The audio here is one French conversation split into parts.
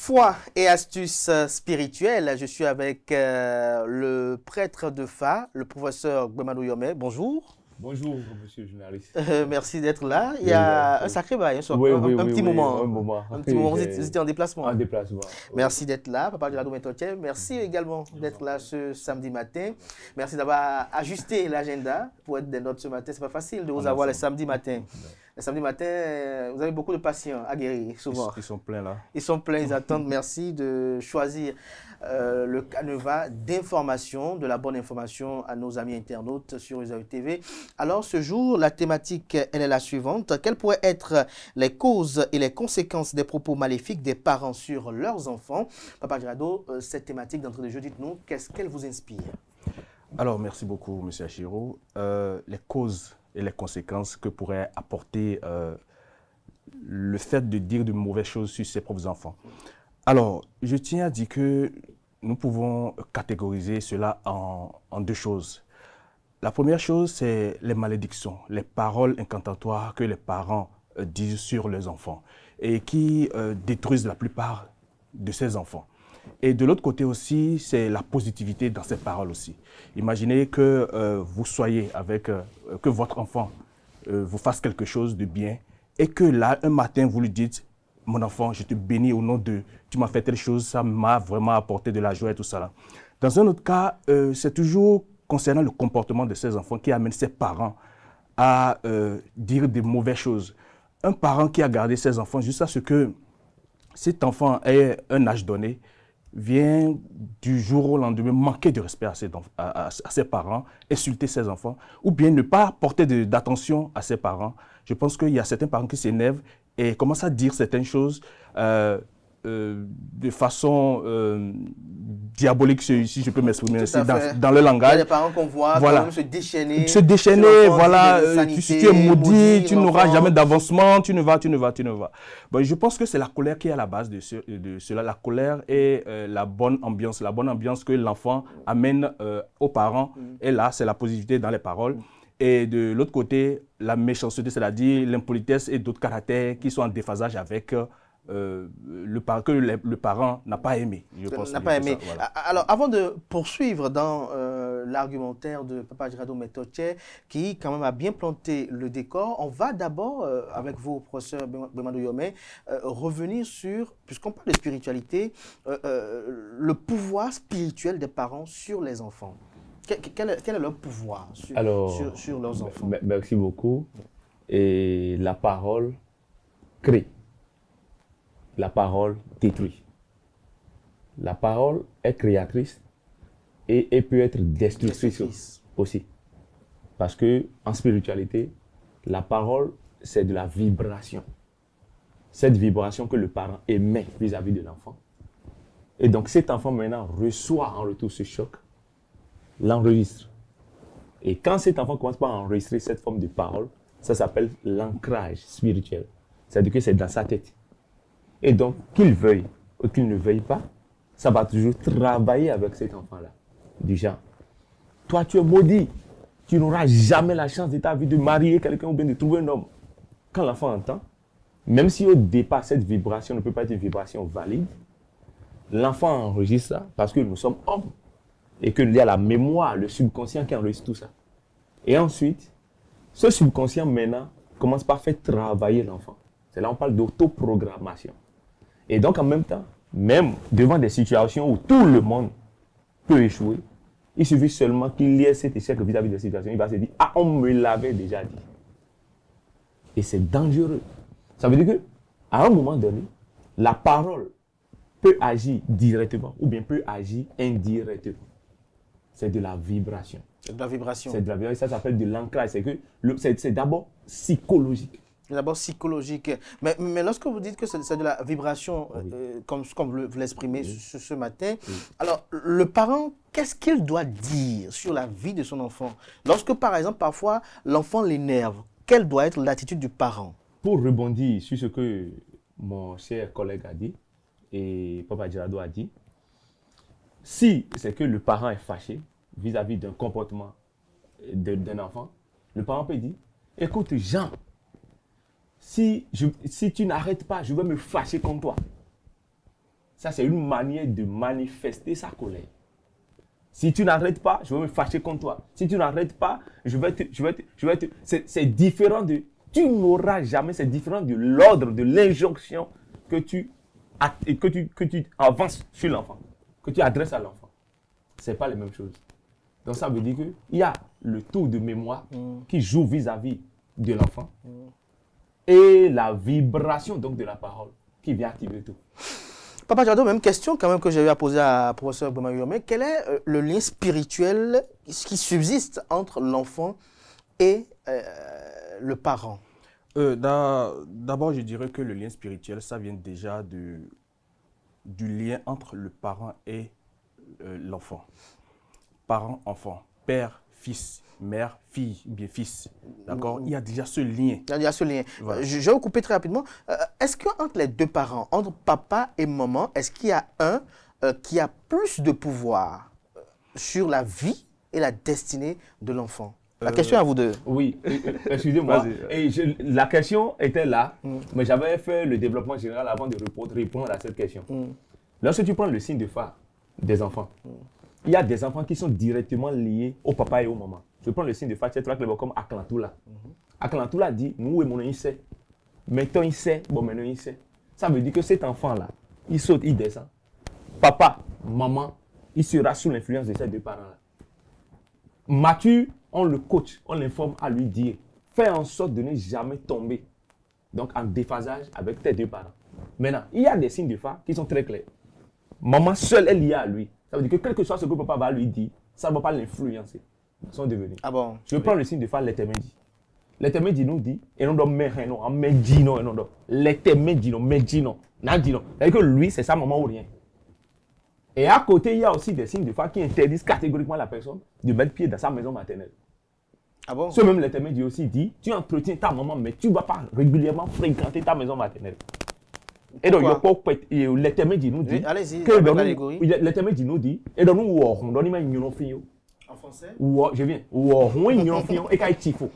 Foi et astuces spirituelles. Je suis avec le prêtre de Fa, le professeur Gbemadou Yomé. Bonjour. Bonjour, monsieur le journaliste. Merci d'être là. Il y a un sacré bail, un petit moment. Un moment. Un petit moment. Vous étiez en déplacement. En déplacement. Merci d'être là, Papa Gérardo Métotier. Merci également d'être là ce samedi matin. Merci d'avoir ajusté l'agenda pour être des notes ce matin. C'est pas facile de vous avoir les samedis matins. Les samedis matins, vous avez beaucoup de patients à guérir, souvent. Ils sont pleins là. Ils sont pleins, ils attendent. Merci de choisir le canevas d'information, de la bonne information à nos amis internautes sur Réseau TV. Alors, ce jour, la thématique, elle est la suivante. Quelles pourraient être les causes et les conséquences des propos maléfiques des parents sur leurs enfants? Papa Gérardo, cette thématique d'entrée de jeu, dites-nous, qu'est-ce qu'elle vous inspire? Alors, merci beaucoup, monsieur Achiro. Les causes et les conséquences que pourrait apporter le fait de dire de mauvaises choses sur ses propres enfants. Alors, je tiens à dire que nous pouvons catégoriser cela en deux choses. La première chose, c'est les malédictions, les paroles incantatoires que les parents disent sur leurs enfants et qui détruisent la plupart de ces enfants. Et de l'autre côté aussi, c'est la positivité dans ces paroles aussi. Imaginez que vous soyez avec, que votre enfant vous fasse quelque chose de bien et que là, un matin, vous lui dites, mon enfant, je te bénis au nom de, tu m'as fait telle chose, ça m'a vraiment apporté de la joie et tout ça. Là. Dans un autre cas, c'est toujours concernant le comportement de ces enfants qui amène ses parents à dire des mauvaises choses. Un parent qui a gardé ses enfants jusqu'à ce que cet enfant ait un âge donné, vient du jour au lendemain manquer de respect à ses parents, insulter ses enfants, ou bien ne pas porter d'attention à ses parents. Je pense qu'il y a certains parents qui s'énervent et commencent à dire certaines choses de façon diabolique, si je peux m'exprimer ainsi, dans le langage. Il y a des parents qu'on voit voilà. quand même se déchaîner. Se déchaîner, voilà. Si tu es maudit, tu n'auras jamais d'avancement, tu ne vas. Bon, je pense que c'est la colère qui est à la base de cela. La colère et la bonne ambiance que l'enfant amène aux parents. Et là, c'est la positivité dans les paroles. Et de l'autre côté, la méchanceté, c'est-à-dire l'impolitesse et d'autres caractères qui sont en déphasage avec le parent n'a pas aimé. N'a pas aimé. Ça, voilà. Alors, avant de poursuivre dans l'argumentaire de Papa Gérardo Métotier, qui quand même a bien planté le décor, on va d'abord, avec vous, professeur Gbemadou Yomé, revenir sur, puisqu'on parle de spiritualité, le pouvoir spirituel des parents sur les enfants. Quel est leur pouvoir sur leurs enfants? Merci beaucoup. Et la parole crée. La parole détruit. La parole est créatrice et peut être destructrice aussi. Parce que en spiritualité, la parole, c'est de la vibration. Cette vibration que le parent émet vis-à-vis de l'enfant. Et donc cet enfant maintenant reçoit en retour ce choc, l'enregistre. Et quand cet enfant commence par enregistrer cette forme de parole, ça s'appelle l'ancrage spirituel. C'est-à-dire que c'est dans sa tête. Et donc, qu'il veuille ou qu'il ne veuille pas, ça va toujours travailler avec cet enfant-là. Du genre, toi tu es maudit, tu n'auras jamais la chance de ta vie de marier quelqu'un ou bien de trouver un homme. Quand l'enfant entend, même si au départ cette vibration ne peut pas être une vibration valide, l'enfant enregistre ça parce que nous sommes hommes. Et qu'il y a la mémoire, le subconscient qui enregistre tout ça. Et ensuite, ce subconscient maintenant commence par faire travailler l'enfant. C'est là qu'on parle d'autoprogrammation. Et donc en même temps, même devant des situations où tout le monde peut échouer, il suffit seulement qu'il y ait cet échec vis-à-vis des situations. Il va se dire, ah, on me l'avait déjà dit. Et c'est dangereux. Ça veut dire qu'à un moment donné, la parole peut agir directement ou bien peut agir indirectement. C'est de la vibration. C'est de la vibration. C'est de la vibration. Ça s'appelle de l'ancrage. C'est d'abord psychologique. D'abord psychologique. Mais lorsque vous dites que c'est de la vibration, oui. Comme vous l'exprimez oui. ce matin, oui. Alors le parent, qu'est-ce qu'il doit dire sur la vie de son enfant? Lorsque par exemple, parfois, l'enfant l'énerve, quelle doit être l'attitude du parent? Pour rebondir sur ce que mon cher collègue a dit, et Papa Gérardo a dit, si c'est que le parent est fâché vis-à-vis d'un comportement d'un enfant, le parent peut dire, écoute Jean, si tu n'arrêtes pas, je vais me fâcher contre toi. Ça, c'est une manière de manifester sa colère. Si tu n'arrêtes pas, je vais me fâcher contre toi. Si tu n'arrêtes pas, c'est différent de... Tu n'auras jamais, c'est différent de l'ordre, de l'injonction que tu avances sur l'enfant, que tu adresses à l'enfant. Ce n'est pas les mêmes choses. Donc ça veut dire qu'il y a le taux de mémoire qui joue vis-à-vis de l'enfant et la vibration donc de la parole qui vient activer tout. Papa Djado, même question quand même que j'ai eu à poser à professeur Bomayome. Quel est le lien spirituel qui subsiste entre l'enfant et le parent? D'abord, je dirais que le lien spirituel, ça vient déjà du lien entre le parent et l'enfant. Parent, enfant, père, fils, mère, fille, bien fils. D'accord? Il y a déjà ce lien. Il y a déjà ce lien. Voilà. Je vais vous couper très rapidement. Est-ce qu'entre les deux parents, entre papa et maman, est-ce qu'il y a un qui a plus de pouvoir sur la vie et la destinée de l'enfant? La question à vous deux. Oui, excusez-moi. La question était là, mais j'avais fait le développement général avant de répondre à cette question. Lorsque tu prends le signe de phare des enfants, il y a des enfants qui sont directement liés au papa et aux mamans. Je prends le signe de phare, tu vois, comme Aklantoula. Aklantoula dit, nous, mon il sait. Maintenant, il sait, bon, maintenant, il sait. Ça veut dire que cet enfant-là, il saute, il descend. Papa, maman, il sera sous l'influence de ces deux parents-là. Mature, on le coach, on l'informe à lui dire, fais en sorte de ne jamais tomber. Donc, en déphasage avec tes deux parents. Maintenant, il y a des signes de phare qui sont très clairs. Maman seule est liée à lui. Ça veut dire que quel que soit ce que papa va lui dire, ça ne va pas l'influencer. Son devenir. Ah bon? Je prends le signe de phare, l'éternel. L'éternel nous dit, et non, non, mais dit non, non. L'éternel dit non, mais dit non. C'est-à-dire que lui, c'est sa maman ou rien. Et à côté, il y a aussi des signes de phare qui interdisent catégoriquement à la personne de mettre pied dans sa maison maternelle. Ah bon? Ce même l'éternel dit aussi, dit, tu entretiens ta maman, mais tu ne vas pas régulièrement fréquenter ta maison maternelle. Et donc, l'éternel nous dit, l'éternel nous dit, et donc nous, on donne une fille. En français? Je viens. On une fille et qu'il tifo.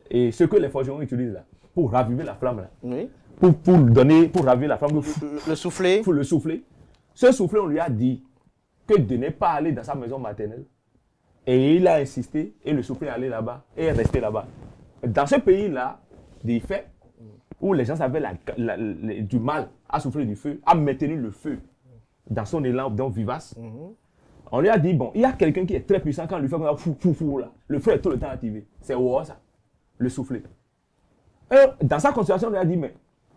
Et ce que les forgerons utilisent là, pour raviver la flamme là. Oui. Pour raviver la flamme. Le souffler. Pour le souffler. Ce soufflet, on lui a dit que de ne pas aller dans sa maison maternelle. Et il a insisté, et le soufflet est allé là-bas, et est resté là-bas. Dans ce pays-là, des faits où les gens avaient du mal à souffler du feu, à maintenir le feu dans son élan donc vivace, on lui a dit, bon, il y a quelqu'un qui est très puissant quand on lui fait comme ça, fou, là. Le feu est tout le temps activé. C'est ça, le soufflet. Et dans sa consultation, on lui a dit, mais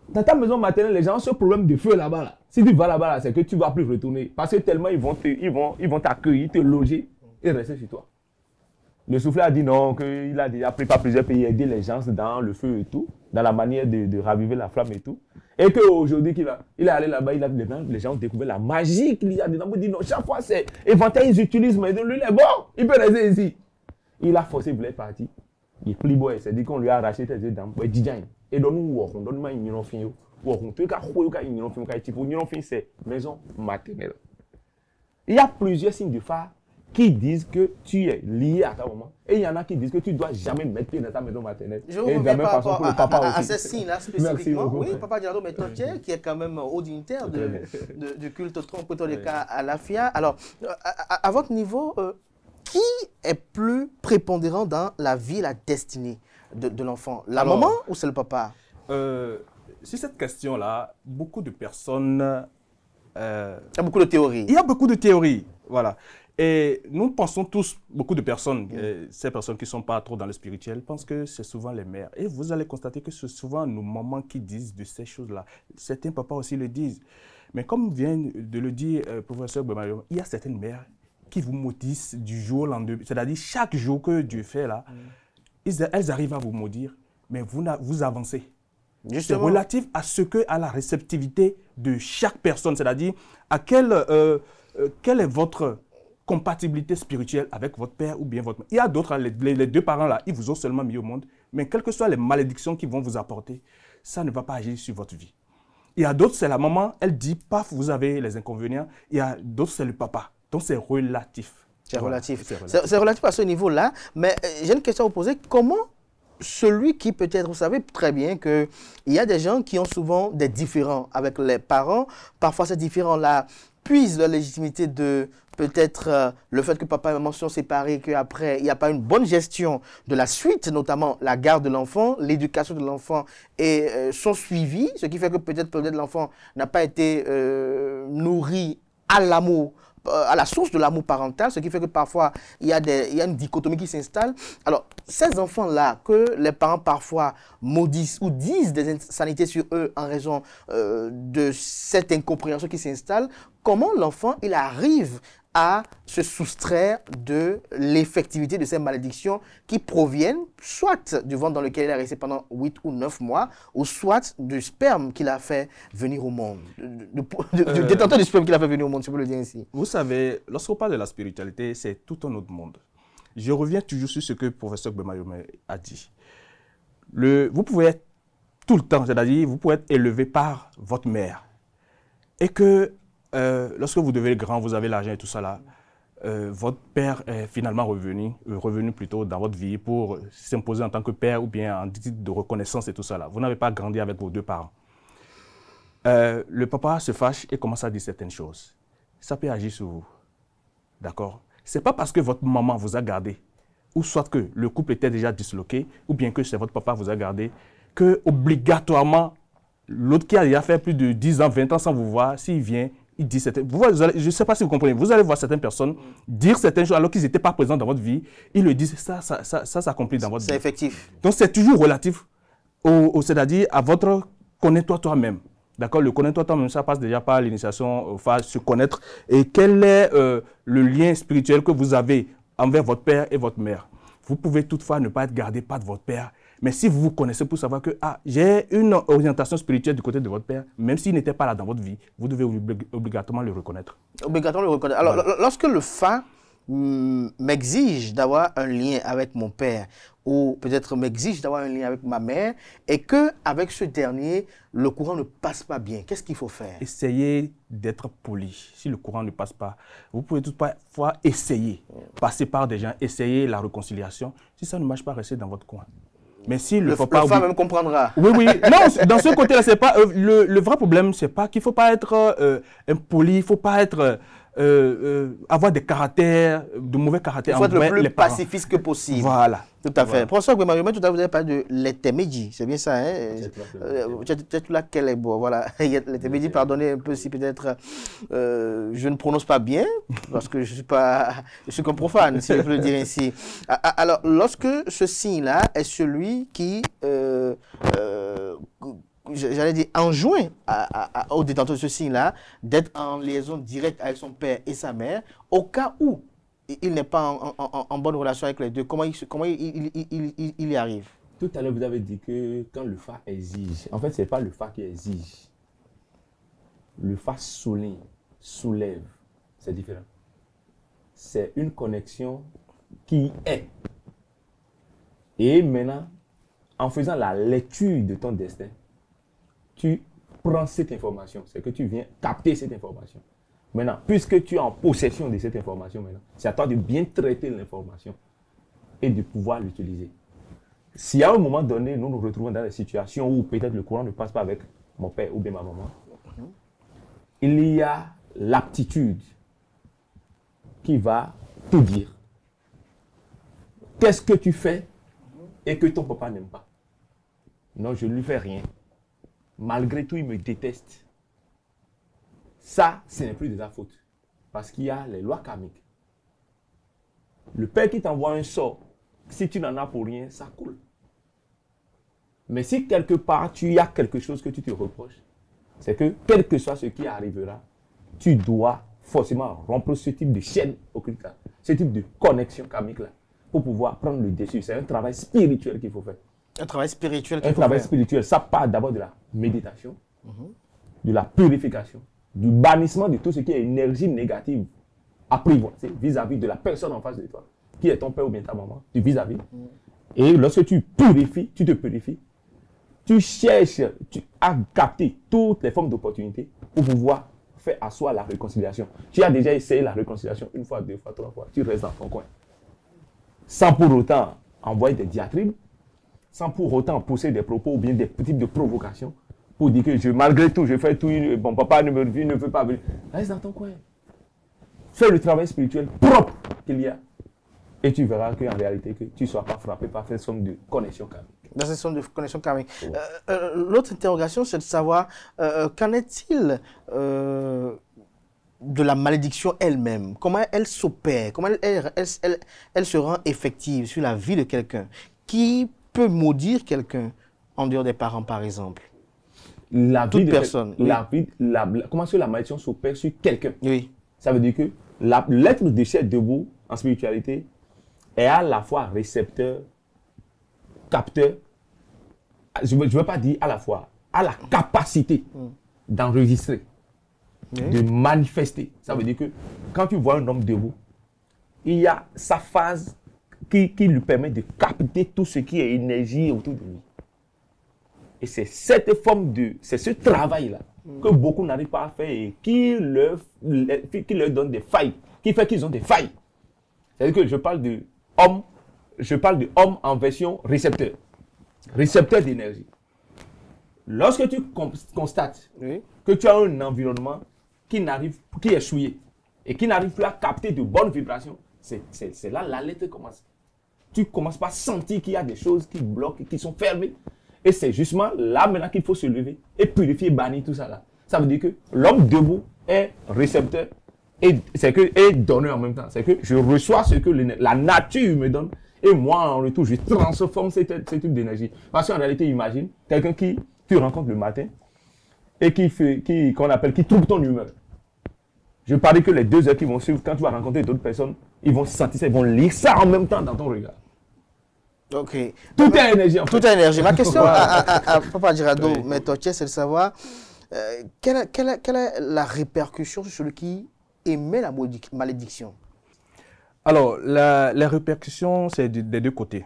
dans ta maison maternelle, les gens ont ce problème de feu là-bas. Là. Si tu vas là-bas, là, c'est que tu ne vas plus retourner. Parce que tellement ils vont t'accueillir, te loger et rester chez toi. Le soufflet a dit non, qu'il a déjà pris par plusieurs pays, aider les gens dans le feu et tout, dans la manière de raviver la flamme et tout. Et qu'aujourd'hui, il est allé là-bas, les gens ont découvert la magie qu'il y a dedans. Il dit non, chaque fois c'est éventail, ils utilisent, mais lui, il est bon, il peut rester ici. Il a forcé, il voulait partir. Il est plus beau, c'est-à-dire qu'on lui a arraché tes dents. Et donc, on donne une fille. C'est maison maternelle. Il y a plusieurs signes de phare qui disent que tu es lié à ta maman. Et il y en a qui disent que tu ne dois jamais mettre pied dans ta maison maternelle. Je vous reviens par rapport à ces signes-là spécifiquement. Oui, Papa Djado Métotier, qui est quand même haut dignitaire du culte Tronc-Catholica à la FIA. Alors, à votre niveau, qui est plus prépondérant dans la vie et la destinée de l'enfant? La maman ou c'est le papa? Sur cette question-là, beaucoup de personnes... il y a beaucoup de théories. Il y a beaucoup de théories, voilà. Et nous pensons tous, beaucoup de personnes, ces personnes qui ne sont pas trop dans le spirituel, pensent que c'est souvent les mères. Et vous allez constater que c'est souvent nos mamans qui disent de ces choses-là. Certains papas aussi le disent. Mais comme vient de le dire le professeur Bomayome, il y a certaines mères qui vous maudissent du jour au lendemain. C'est-à-dire chaque jour que Dieu fait là, elles arrivent à vous maudire, mais vous avancez. C'est relatif à à la réceptivité de chaque personne, c'est-à-dire à quelle est votre compatibilité spirituelle avec votre père ou bien votre mère. Il y a d'autres, les deux parents là, ils vous ont seulement mis au monde, mais quelles que soient les malédictions qu'ils vont vous apporter, ça ne va pas agir sur votre vie. Il y a d'autres, c'est la maman, elle dit, paf, vous avez les inconvénients. Il y a d'autres, c'est le papa. Donc c'est relatif. C'est relatif. C'est relatif à ce niveau-là, mais j'ai une question à vous poser. Comment celui qui peut-être, vous savez très bien qu'il y a des gens qui ont souvent des différends avec les parents. Parfois, ces différends-là puisent la légitimité de peut-être le fait que papa et maman sont séparés, qu'après, il n'y a pas une bonne gestion de la suite, notamment la garde de l'enfant, l'éducation de l'enfant et son suivi, ce qui fait que peut-être l'enfant n'a pas été nourri à l'amour, à la source de l'amour parental, ce qui fait que parfois, il y a une dichotomie qui s'installe. Alors, ces enfants-là, que les parents parfois maudissent ou disent des insanités sur eux en raison de cette incompréhension qui s'installe, comment l'enfant, il arrive à se soustraire de l'effectivité de ces malédictions qui proviennent soit du ventre dans lequel il est resté pendant 8 ou 9 mois, ou soit du sperme qu'il a fait venir au monde, du détenteur du sperme qu'il a fait venir au monde, si vous le dire ainsi. Vous savez, lorsqu'on parle de la spiritualité, c'est tout un autre monde. Je reviens toujours sur ce que le professeur Gbemayomé a dit. Vous pouvez être tout le temps, c'est-à-dire vous pouvez être élevé par votre mère, et que lorsque vous devenez grand, vous avez l'argent et tout ça là, votre père est finalement revenu plutôt dans votre vie pour s'imposer en tant que père ou bien en titre de reconnaissance et tout ça là. Vous n'avez pas grandi avec vos deux parents. Le papa se fâche et commence à dire certaines choses. Ça peut agir sur vous. D'accord? Ce n'est pas parce que votre maman vous a gardé, ou soit que le couple était déjà disloqué, ou bien que c'est votre papa vous a gardé, que obligatoirement, l'autre qui a déjà fait plus de 10 ans, 20 ans sans vous voir, s'il vient, il dit certaines... je ne sais pas si vous comprenez, vous allez voir certaines personnes dire certaines choses alors qu'ils n'étaient pas présents dans votre vie, ils le disent, ça s'accomplit dans votre vie. C'est effectif. Donc c'est toujours relatif, c'est-à-dire à votre connais-toi toi-même. D'accord, le connais-toi toi-même, ça passe déjà par l'initiation, se connaître. Et quel est le lien spirituel que vous avez envers votre père et votre mère? Vous pouvez toutefois ne pas être gardé par votre père, mais si vous vous connaissez pour savoir que j'ai une orientation spirituelle du côté de votre père, même s'il n'était pas là dans votre vie, vous devez obligatoirement le reconnaître. Obligatoirement le reconnaître. Alors, voilà. Lorsque le FA m'exige d'avoir un lien avec mon père, ou peut-être m'exige d'avoir un lien avec ma mère, et qu'avec ce dernier, le courant ne passe pas bien, qu'est-ce qu'il faut faire? Essayez d'être poli. Si le courant ne passe pas, vous pouvez toutefois essayer, passer par des gens, essayer la réconciliation. Si ça ne marche pas, restez dans votre coin. Mais si le papa même comprendra. Oui, oui. Non, dans ce côté-là, c'est pas le vrai problème, c'est pas qu'il faut pas être impoli, il faut pas être avoir des caractères, de mauvais caractères. Il faut être le plus pacifiste que possible. Voilà. Tout à fait. Voilà. Professeur Gbemayomé, tout à l'heure, vous avez parlé de l'intermédiaire. C'est bien ça, hein? Peut-être là qu'elle est beau. Voilà. L'intermédiaire, pardonnez un peu si peut-être je ne prononce pas bien, parce que je suis comme profane, si je peux le dire ainsi. Alors, lorsque ce signe-là est celui qui j'allais dire, enjoint au détenteur de ce signe-là d'être en liaison directe avec son père et sa mère, au cas où il n'est pas en bonne relation avec les deux. Comment il y arrive? Tout à l'heure, vous avez dit que quand le FA exige, en fait, ce n'est pas le FA qui exige. Le FA souligne, soulève, c'est différent. C'est une connexion qui est. Et maintenant, en faisant la lecture de ton destin, tu prends cette information, c'est que tu viens capter cette information. Maintenant, puisque tu es en possession de cette information, c'est à toi de bien traiter l'information et de pouvoir l'utiliser. Si à un moment donné, nous nous retrouvons dans des situations où peut-être le courant ne passe pas avec mon père ou bien ma maman, il y a l'aptitude qui va tout dire. Qu'est-ce que tu fais et que ton papa n'aime pas? Non, je ne lui fais rien. Malgré tout, il me déteste. Ça, ce n'est plus de ta faute. Parce qu'il y a les lois karmiques. Le père qui t'envoie un sort, si tu n'en as pour rien, ça coule. Mais si quelque part, tu as quelque chose que tu te reproches, c'est que, quel que soit ce qui arrivera, tu dois forcément rompre ce type de chaîne occulte, ce type de connexion karmique-là, pour pouvoir prendre le dessus. C'est un travail spirituel qu'il faut faire. Un travail spirituel qu'il faut faire. Un travail spirituel, ça part d'abord de la méditation, de la purification, du bannissement de tout ce qui est énergie négative apprivoisée vis-à-vis de la personne en face de toi, qui est ton père ou bien ta maman, du vis-à-vis. Et lorsque tu purifies, tu te purifies, tu cherches à capter toutes les formes d'opportunités pour pouvoir faire asseoir la réconciliation. Tu as déjà essayé la réconciliation une fois, deux fois, trois fois, tu restes dans ton coin. Sans pour autant envoyer des diatribes, sans pour autant pousser des propos ou bien des types de provocations pour dire que malgré tout, je fais tout, bon, papa ne veut pas venir. Reste dans ton coin. Fais le travail spirituel propre qu'il y a. Et tu verras qu'en réalité, que tu ne sois pas frappé par cette somme de connexion karmique. Dans cette somme de connexion karmique. Ouais. L'autre interrogation, c'est de savoir qu'en est-il de la malédiction elle-même? Comment elle s'opère? Comment elle se rend effective sur la vie de quelqu'un? Qui peut maudire quelqu'un en dehors des parents, par exemple? Toute personne. Comment est-ce que la malédiction s'opère sur quelqu'un? Oui. Ça veut dire que l'être de chef debout en spiritualité est à la fois récepteur, capteur, je ne veux pas dire à la fois, à la capacité d'enregistrer, de manifester. Ça veut dire que quand tu vois un homme debout, il y a sa phase qui lui permet de capter tout ce qui est énergie autour de lui. Et c'est cette forme c'est ce travail-là que beaucoup n'arrivent pas à faire et qui leur donne des failles, qui fait qu'ils ont des failles. C'est-à-dire que je parle de homme en version récepteur d'énergie. Lorsque tu constates que tu as un environnement qui est souillé et qui n'arrive plus à capter de bonnes vibrations, c'est là l'alerte commence. Tu commences par sentir qu'il y a des choses qui bloquent, qui sont fermées. Et c'est justement là maintenant qu'il faut se lever et purifier, bannir tout ça là. Ça veut dire que l'homme debout est récepteur et donneur en même temps. C'est que je reçois ce que la nature me donne et moi en retour je transforme cette type d'énergie. Parce qu'en réalité, imagine quelqu'un qui tu rencontres le matin et qui trouble ton humeur. Je parie que les 2 heures qui vont suivre, quand tu vas rencontrer d'autres personnes, ils vont sentir ça, ils vont lire ça en même temps dans ton regard. Ok. Tout est énergie en fait. Tout est énergie. Ma question à Papa Djirado Metotche, c'est de savoir quelle est la répercussion sur celui qui émet la malédiction? Alors, la répercussion, c'est des deux côtés.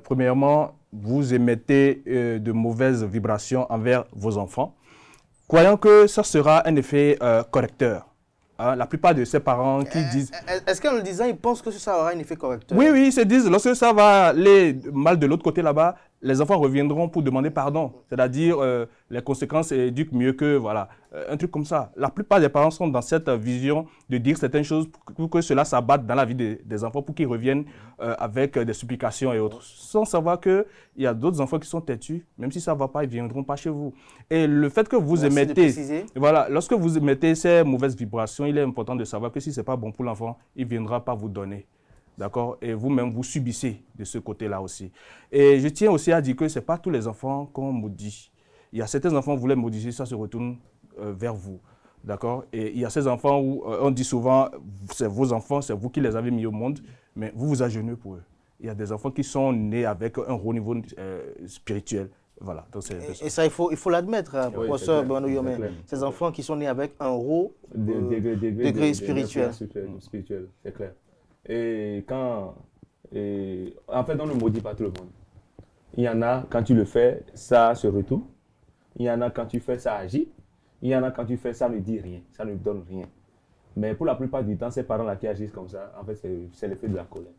Premièrement, vous émettez de mauvaises vibrations envers vos enfants, croyant que ça sera un effet correcteur. Hein, la plupart de ces parents qui disent... Est-ce qu'en le disant, ils pensent que ça aura un effet correcteur? Oui, ils se disent, lorsque ça va aller mal de l'autre côté là-bas, les enfants reviendront pour demander pardon. C'est-à-dire, les conséquences éduquent mieux que, voilà, un truc comme ça. La plupart des parents sont dans cette vision de dire certaines choses pour que cela s'abatte dans la vie des enfants, pour qu'ils reviennent avec des supplications et autres. Sans savoir qu'il y a d'autres enfants qui sont têtus, même si ça ne va pas, ils ne viendront pas chez vous. Et le fait que vous émettez, voilà, lorsque vous émettez ces mauvaises vibrations, il est important de savoir que si ce n'est pas bon pour l'enfant, il ne viendra pas vous donner. D'accord? Et vous-même, vous subissez de ce côté-là aussi. Et je tiens aussi à dire que ce n'est pas tous les enfants qu'on maudit. Il y a certains enfants, vous les maudissez, ça se retourne vers vous. D'accord? Et il y a ces enfants où on dit souvent, c'est vos enfants, c'est vous qui les avez mis au monde, mais vous vous agenouillez pour eux. Il y a des enfants qui sont nés avec un haut niveau spirituel. Voilà. Donc et ça, il faut l'admettre, professeur Bemandou Yomé. Ces enfants qui sont nés avec un haut degré spirituel. C'est clair. Et en fait, on ne maudit pas tout le monde. Il y en a, quand tu le fais, ça se retourne. Il y en a, quand tu fais, ça agit. Il y en a, quand tu fais, ça ne dit rien, ça ne donne rien. Mais pour la plupart du temps, ces parents-là qui agissent comme ça, en fait, c'est l'effet de la colère.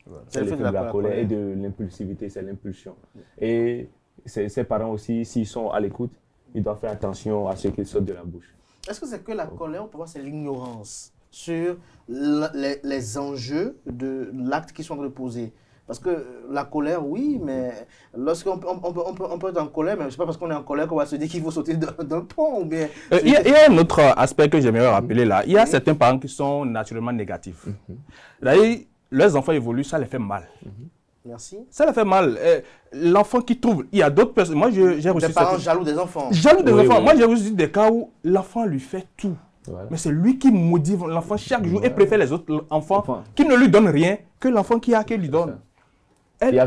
Voilà. C'est l'effet de la colère et de l'impulsivité, c'est l'impulsion. Et ces parents aussi, s'ils sont à l'écoute, ils doivent faire attention à ce qu'ils sortent de la bouche. Est-ce que c'est que la colère ou pour moi c'est l'ignorance sur les enjeux de l'acte qu'ils sont en train de poser? Parce que la colère, oui, mais lorsqu'on peut être en colère, mais ce n'est pas parce qu'on est en colère qu'on va se dire qu'il faut sauter d'un pont. Ou bien, il y a un autre aspect que j'aimerais rappeler là. Il y a certains parents qui sont naturellement négatifs. D'ailleurs, leurs enfants évoluent, ça les fait mal. Merci. Ça les fait mal. L'enfant qui trouve, il y a d'autres personnes. Moi, j'ai reçu des parents jaloux des enfants. Jaloux des enfants. Oui. Moi, j'ai reçu des cas où l'enfant lui fait tout. Voilà. Mais c'est lui qui maudit l'enfant chaque jour et préfère les autres enfants qui ne lui donnent rien que l'enfant qui lui donne. Il y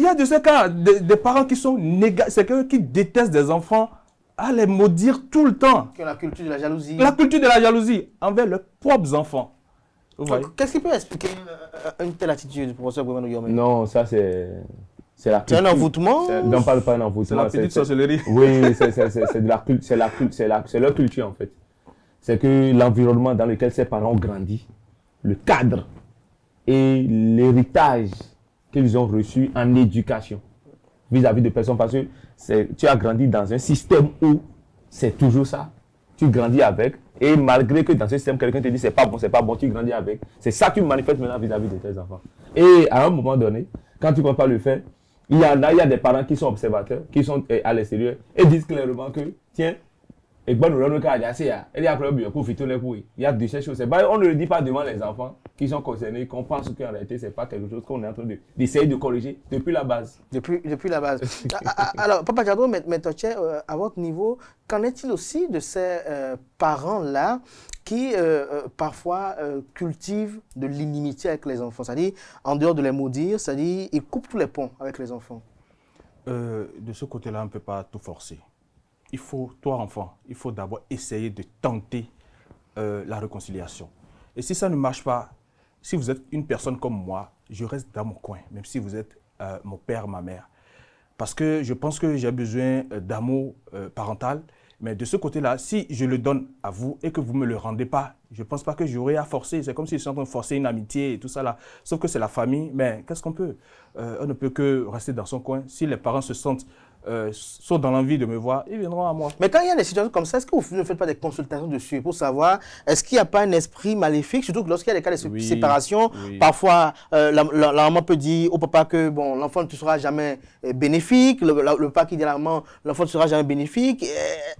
a de ces cas, des parents qui sont négatifs, c'est eux qui détestent des enfants à les maudire tout le temps. Que la culture de la jalousie. La culture de la jalousie envers leurs propres enfants. Qu'est-ce qui peut expliquer une telle attitude, professeur Bemandou Yomé? Non, ça c'est la culture. C'est un envoûtement? Non, pas un envoûtement. C'est la petite sorcellerie. Oui, c'est leur culture en fait. C'est que l'environnement dans lequel ces parents ont grandi, le cadre et l'héritage qu'ils ont reçu en éducation vis-à-vis de personnes parce que tu as grandi dans un système où c'est toujours ça. Tu grandis avec et malgré que dans ce système, quelqu'un te dit c'est pas bon, tu grandis avec. C'est ça que tu manifestes maintenant vis-à-vis de tes enfants. Et à un moment donné, quand tu ne peux pas le faire, il y a des parents qui sont observateurs, qui sont à l'extérieur et disent clairement que, tiens, et bon, nous il y a de ces choses. On ne le dit pas devant les enfants qui sont concernés, qu'on pense qu'en réalité, ce n'est pas quelque chose qu'on est en train d'essayer de corriger depuis la base. Depuis la base. Alors, Papa Diado, Métoche, à votre niveau, qu'en est-il aussi de ces parents-là qui parfois cultivent de l'inimitié avec les enfants? C'est-à-dire, en dehors de les maudire, c'est-à-dire, ils coupent tous les ponts avec les enfants. De ce côté-là, on ne peut pas tout forcer. Il faut, toi enfant, il faut d'abord essayer de tenter la réconciliation. Et si ça ne marche pas, si vous êtes une personne comme moi, je reste dans mon coin, même si vous êtes mon père, ma mère. Parce que je pense que j'ai besoin d'amour parental. Mais de ce côté-là, si je le donne à vous et que vous ne me le rendez pas, je ne pense pas que j'aurai à forcer. C'est comme si je suis en train de forcer une amitié et tout ça là. Sauf que c'est la famille. Mais qu'est-ce qu'on peut? On ne peut que rester dans son coin. Si les parents se sentent sont dans l'envie de me voir, ils viendront à moi. Mais quand il y a des situations comme ça, est-ce que vous ne faites pas des consultations dessus pour savoir est-ce qu'il n'y a pas un esprit maléfique, surtout que lorsqu'il y a des cas de séparation, parfois la maman peut dire au papa que bon, l'enfant ne te sera jamais bénéfique, le papa qui dit à la maman l'enfant ne sera jamais bénéfique.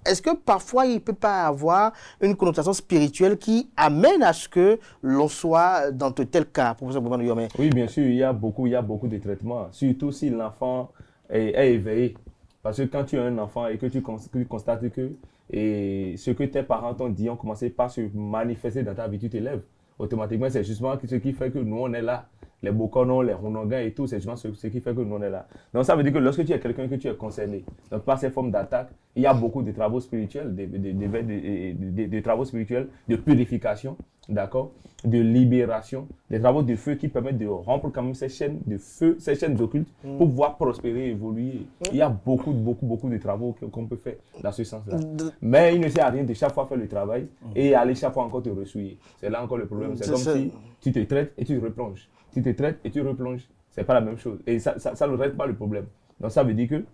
Est-ce que parfois il ne peut pas avoir une connotation spirituelle qui amène à ce que l'on soit dans de tels cas, professeur Boumandou Yomé? Oui, bien sûr, il y a beaucoup de traitements, surtout si l'enfant est éveillé. Parce que quand tu as un enfant et que tu constates que ce que tes parents t'ont dit ont commencé par se manifester dans ta vie, tu t'élèves. Automatiquement, c'est justement ce qui fait que nous, on est là. Les Bokono, les Ronongan et tout, c'est justement ce qui fait que nous, on est là. Donc, ça veut dire que lorsque tu es quelqu'un que tu es concerné, donc par ces formes d'attaque, il y a beaucoup de travaux spirituels, des travaux spirituels de purification, d'accord, de libération, des travaux de feu qui permettent de rompre quand même ces chaînes de feu, ces chaînes occultes pour pouvoir prospérer, évoluer. Il y a beaucoup de travaux qu'on peut faire dans ce sens-là. Mais il ne sert à rien de chaque fois faire le travail et aller chaque fois encore te ressouiller. C'est là encore le problème. C'est comme si tu te traites et tu replonges. Tu te traites et tu replonges. Ce n'est pas la même chose. Et ça ne règle pas le problème. Donc ça veut dire que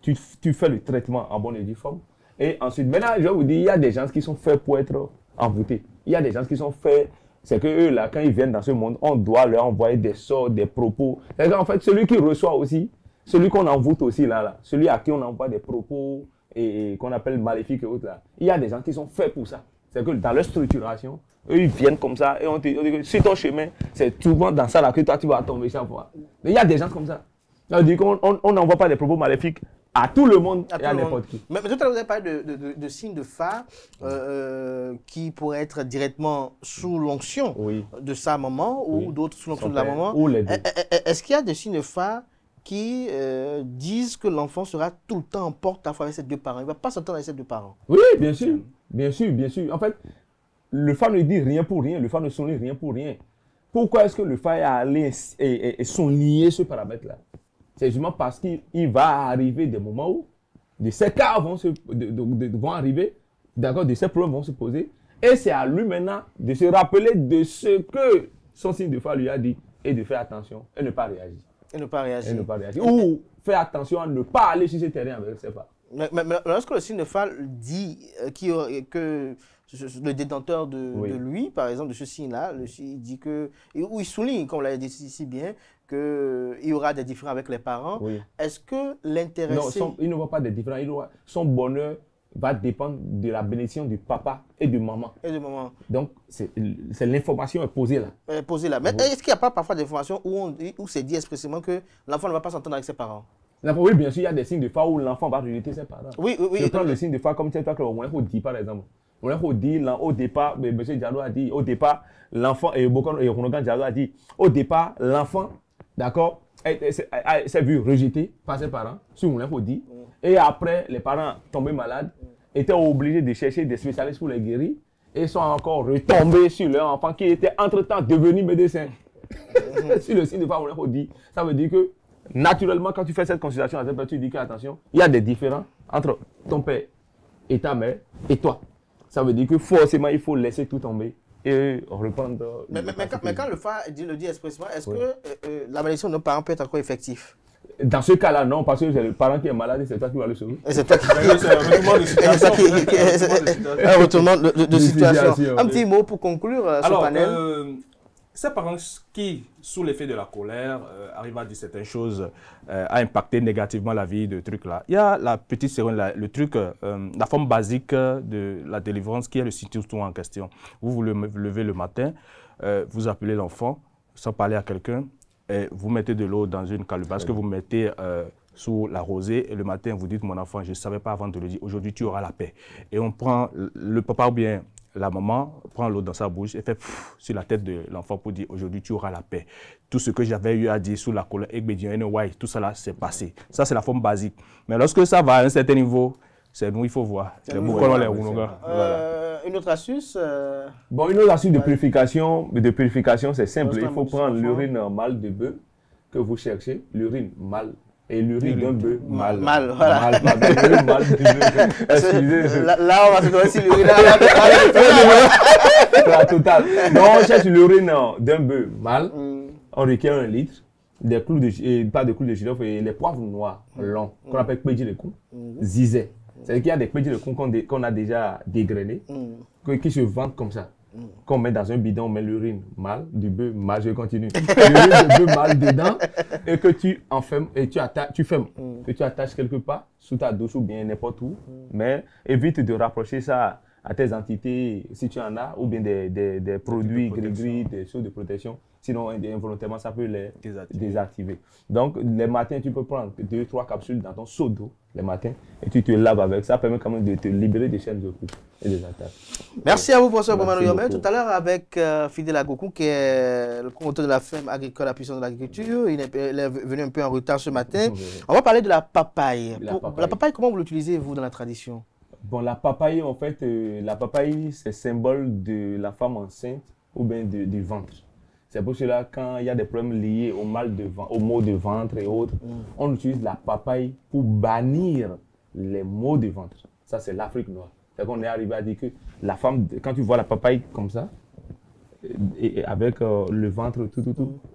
tu fais le traitement en bonne et due forme. Et ensuite, maintenant, je vais vous dire, il y a des gens qui sont faits pour être envoûtés. Il y a des gens qui sont faits, c'est que eux, là, quand ils viennent dans ce monde, on doit leur envoyer des sorts, des propos. C'est-à-dire en fait, celui qui reçoit aussi, celui qu'on envoûte aussi, là, celui à qui on envoie des propos et qu'on appelle maléfiques et autres, là, il y a des gens qui sont faits pour ça. C'est que dans leur structuration, eux, ils viennent comme ça et on dit que sur ton chemin, c'est souvent dans ça là que toi, tu vas tomber chaque fois. Mais il y a des gens comme ça. Ça veut dire qu'on n'envoie pas des propos maléfiques à tout le monde et à n'importe qui. Mais tout à l'heure, vous avez parlé de signes de phare qui pourraient être directement sous l'onction de sa maman ou d'autres sous l'onction de la maman. Ou les deux. Est-ce qu'il y a des signes de phare qui disent que l'enfant sera tout le temps en porte-à-faux avec ses deux parents? Il ne va pas s'entendre avec ses deux parents. Oui, bien sûr. Bien sûr, bien sûr. En fait, le phare ne dit rien pour rien. Le phare ne sonne rien pour rien. Pourquoi est-ce que le phare est allé et souligner ce paramètre-là? C'est justement parce qu'il va arriver des moments où de ces cas vont arriver, d'accord, de ces problèmes vont se poser. Et c'est à lui maintenant de se rappeler de ce que son signe de phare lui a dit et de faire attention et ne pas réagir. Et ne pas réagir. Ou faire attention à ne pas aller sur ce terrain avec ses phares. Mais lorsque le signe de phare dit que le détenteur de lui, par exemple, de ce signe-là, il dit que, ou il souligne, comme on l'a dit si bien, qu'il y aura des différends avec les parents. Est-ce que l'intéressé... Non, il ne voit pas des différends. Son bonheur va dépendre de la bénédiction du papa et de maman. Donc, l'information est posée là. Mais est-ce qu'il n'y a pas parfois des informations où c'est dit expressément que l'enfant ne va pas s'entendre avec ses parents? Oui, bien sûr, il y a des signes de phare où l'enfant va rejeter ses parents. Oui. Je prends le signe de phare comme tel que on dit par exemple. On dit au départ, M. Diallo a dit, au départ, l'enfant, et Ronogan Diallo a dit, au départ, l'enfant, d'accord, s'est vu rejeté par ses parents, sur on dit. Et après, les parents tombés malades, étaient obligés de chercher des spécialistes pour les guérir, et sont encore retombés sur leur enfant qui était entre-temps devenu médecin. Sur le signe de phare, on dit, ça veut dire que naturellement, quand tu fais cette consultation, tu dis que, attention, il y a des différends entre ton père et ta mère et toi. Ça veut dire que forcément, il faut laisser tout tomber et reprendre. Mais quand le phare le dit expressément, est-ce que la malédiction de nos parents peut être encore effective? Dans ce cas-là, non, parce que c'est le parent qui est malade, c'est toi qui vas le sauver. Et c'est toi qui... C'est un retournement de situation. Un retournement de situation. situation, Un petit mot pour conclure ce Alors, panel. ces parents qui, sous l'effet de la colère, arrivent à dire certaines choses, à impacter négativement la vie de trucs là. Il y a la petite cérémonie, le truc, la forme basique de la délivrance qui est le surtout en question. Vous vous levez le matin, vous appelez l'enfant, sans parler à quelqu'un, et vous mettez de l'eau dans une calebasse que vous mettez sous la rosée, et le matin, vous dites, mon enfant, je ne savais pas avant de le dire, aujourd'hui, tu auras la paix. Et on prend le papa ou bien la maman, prend l'eau dans sa bouche et fait pff, sur la tête de l'enfant pour dire, aujourd'hui, tu auras la paix. Tout ce que j'avais eu à dire sous la colère, tout ça là, c'est passé. Ça, c'est la forme basique. Mais lorsque ça va à un certain niveau, c'est nous, il faut voir. Une autre astuce Bon, une autre astuce de purification, c'est simple. Il faut prendre l'urine mâle de bœuf que vous cherchez, l'urine mâle. Et l'urine d'un bœuf mâle. Mâle, voilà. L'urine mâle du bœuf. Excusez. Là, on va se trouver si l'urine La totale. Donc, on cherche l'urine d'un bœuf mâle. On requiert 1 litre. Des clous pas de clous de girofle et les poivres noirs longs, qu'on appelle pédi de cou, zizé. C'est-à-dire qu'il y a des pédi de cou qu'on a déjà dégrainés, qui se vendent comme ça. Qu'on met dans un bidon, on met l'urine mâle, du bœuf mâle, je continue. L'urine de bœuf mâle dedans et que tu enfermes et tu fermes, que tu attaches quelque part, sous ta douche ou bien n'importe où. Mais évite de rapprocher ça à tes entités, si tu en as, ou bien des produits gris-gris, des choses de protection. Sinon, involontairement, ça peut les désactiver. Donc, les matins, tu peux prendre 2-3 capsules dans ton seau d'eau, les matins, et tu te laves avec. Ça permet quand même de te libérer des chaînes de coups et des attaques. Merci à vous, professeur Bomano Yomé. Tout à l'heure, avec Fidèle Agokou, qui est le promoteur de la ferme agricole à puissance de l'agriculture, il est venu un peu en retard ce matin. On va parler de la papaye. La papaye, comment vous l'utilisez, vous, dans la tradition? Bon, la papaye, en fait, la papaye, c'est symbole de la femme enceinte ou bien du ventre. C'est pour cela, quand il y a des problèmes liés au maux de ventre et autres, on utilise la papaye pour bannir les maux de ventre. Ça, c'est l'Afrique noire. C'est qu'on est arrivé à dire que la femme, quand tu vois la papaye comme ça, et avec le ventre,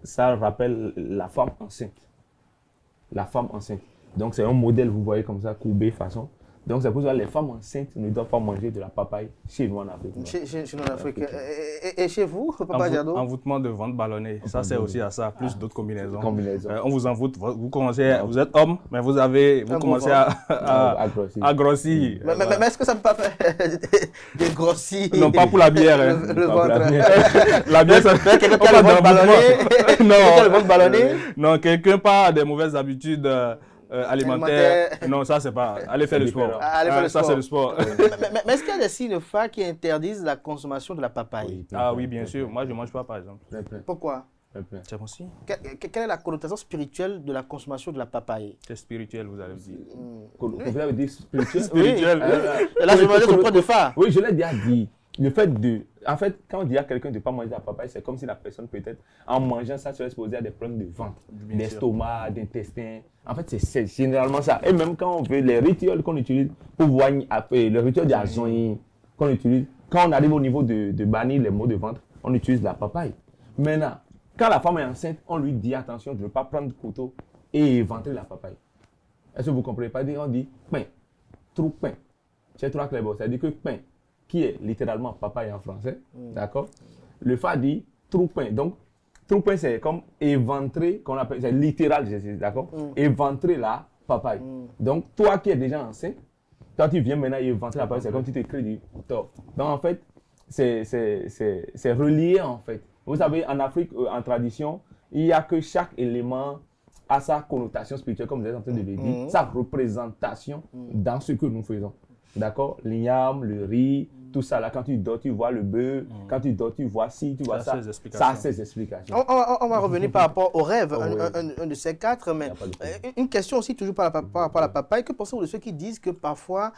ça rappelle la femme enceinte. La femme enceinte. Donc, c'est un modèle, vous voyez, comme ça, courbé façon. Donc, c'est pour ça que les femmes enceintes ne doivent pas manger de la papaye chez nous en Afrique. Chez nous en Afrique. Et chez vous, Papa Diado? Envoûtement de ventre ballonné. Ça, c'est aussi à ça, plus d'autres combinaisons. On vous envoûte, vous êtes homme, mais vous commencez à grossir. Mais est-ce que ça ne peut pas faire dégrossir? Non, pas pour la bière. Le ventre. La bière, ça fait quelqu'un qui a le ventre ballonné? Non, quelqu'un pas des mauvaises habitudes alimentaire. Non, ça c'est pas. Allez faire le sport. Ça c'est le sport. Mais est-ce qu'il y a des signes phares qui interdisent la consommation de la papaye? Oui, bien sûr. Moi je ne mange pas par exemple. Pourquoi? C'est bon si. Quelle est la connotation spirituelle de la consommation de la papaye? C'est spirituel, vous allez me dire. Vous avez dit spirituel? Spirituel. Là, je demandais son point de phare. Oui, je l'ai déjà dit. Le fait de... En fait, quand on dit à quelqu'un de ne pas manger la papaye, c'est comme si la personne, peut-être, en mangeant ça, serait exposée à des problèmes de ventre, d'estomac, d'intestin. En fait, c'est généralement ça. Et même quand on veut, les rituels qu'on utilise pour voir, le rituel d'Azonyi qu'on utilise, quand on arrive au niveau de bannir les maux de ventre, on utilise la papaye. Maintenant, quand la femme est enceinte, on lui dit attention de ne pas prendre le couteau et éventrer la papaye. Est-ce que vous ne comprenez pas? On dit pain, trou pain. C'est trois clés, c'est-à-dire que pain, qui est littéralement papaye en français, d'accord? Le fa dit trou pain. Donc, trou pain, c'est comme éventrer, qu'on appelle, c'est littéral, d'accord? Éventrer la papaye. Donc, toi qui es déjà enceinte, quand tu viens maintenant éventrer la papaye, c'est comme si tu te crées du tort. Donc, en fait, c'est relié, en fait. Vous savez, en Afrique, en tradition, il n'y a que chaque élément a sa connotation spirituelle, comme vous êtes en train de le dire, sa représentation dans ce que nous faisons. D'accord? L'igname, le riz, tout ça là, quand tu dors, tu vois le bœuf, quand tu dors, tu vois ci, tu vois ça. Ça a ses explications. On va revenir par rapport au rêve, un de ces quatre, mais une question aussi toujours par rapport à la papaye. Que pensez-vous de ceux qui disent que parfois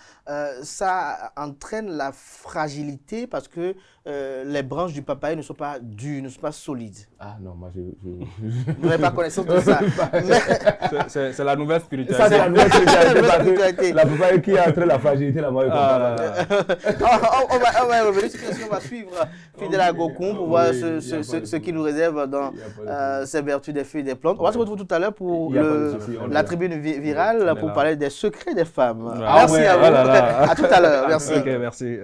ça entraîne la fragilité parce que les branches du papaye ne sont pas dures, ne sont pas solides? Ah non, moi je... Vous n'avez pas connaissance de ça. C'est la nouvelle spiritualité. Ça, c'est la nouvelle spiritualité. La papaye qui entraîne la fragilité, la moi, on va revenir sur ce qu'on va suivre fidèle à Gokun pour voir ce qu'il nous réserve dans ses vertus des feuilles et des plantes. On va se retrouver tout à l'heure pour la tribune virale pour parler des secrets des femmes. Merci à vous. À tout à l'heure. Merci. Ok, merci.